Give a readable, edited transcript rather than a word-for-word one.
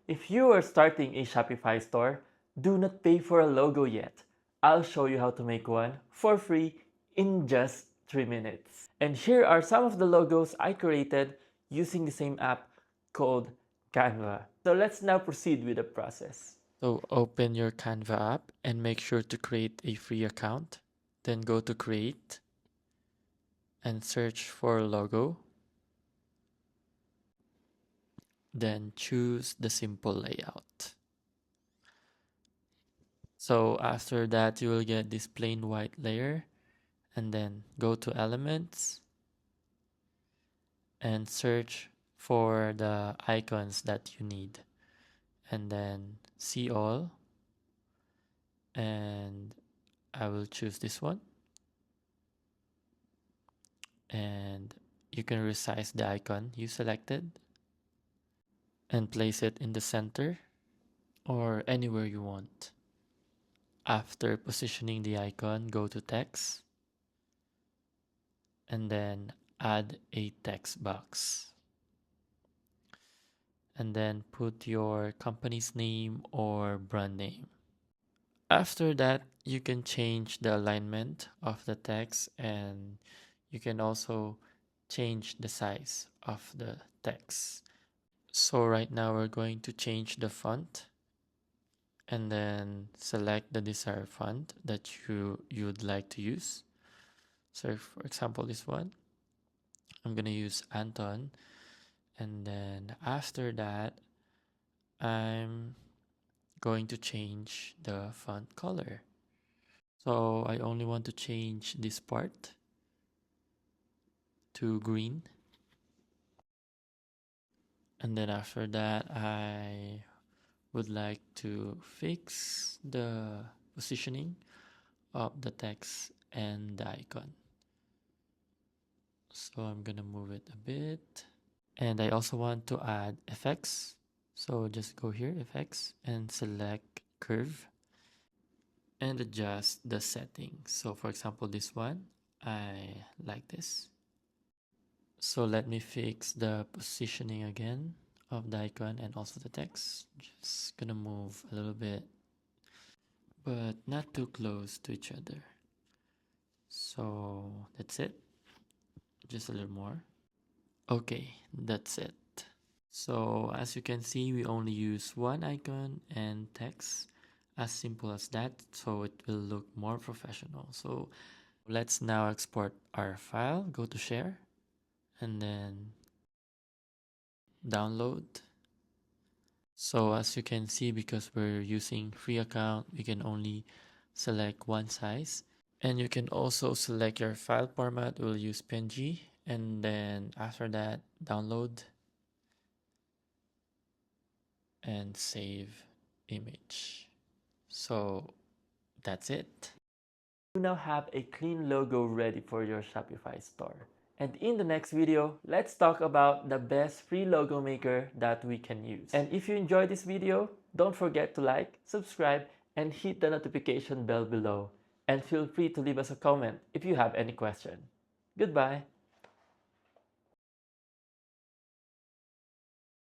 If you are starting a Shopify store, do not pay for a logo yet. I'll show you how to make one for free in just 3 minutes. And here are some of the logos I created using the same app called Canva. So let's now proceed with the process. So open your Canva app and make sure to create a free account. Then go to Create and search for logo. Then choose the simple layout. So after that, you will get this plain white layer, and then go to Elements and search for the icons that you need, and then see all, and I will choose this one, and you can resize the icon you selected and place it in the center or anywhere you want. After positioning the icon, go to Text and then add a text box. And then put your company's name or brand name. After that, you can change the alignment of the text, and you can also change the size of the text. So right now we're going to change the font, and then select the desired font that you'd like to use. So for example, this one, I'm gonna use Anton, and then after that, I'm going to change the font color. So I only want to change this part to green. And then after that, I would like to fix the positioning of the text and the icon. So I'm gonna move it a bit. And I also want to add effects. So just go here, effects, and select curve and adjust the settings. So for example, this one, I like this. So let me fix the positioning again of the icon and also the text. Just gonna move a little bit, but not too close to each other. So that's it. Just a little more. Okay, that's it. So as you can see, we only use one icon and text, as simple as that, so it will look more professional. So let's now export our file. Go to share and then download. So as you can see, because we're using free account, we can only select one size, and you can also select your file format. We'll use PNG, and then after that, download and save image. So that's it. You now have a clean logo ready for your Shopify store. And in the next video, let's talk about the best free logo maker that we can use. And if you enjoyed this video, don't forget to like, subscribe, and hit the notification bell below. And feel free to leave us a comment if you have any question. Goodbye!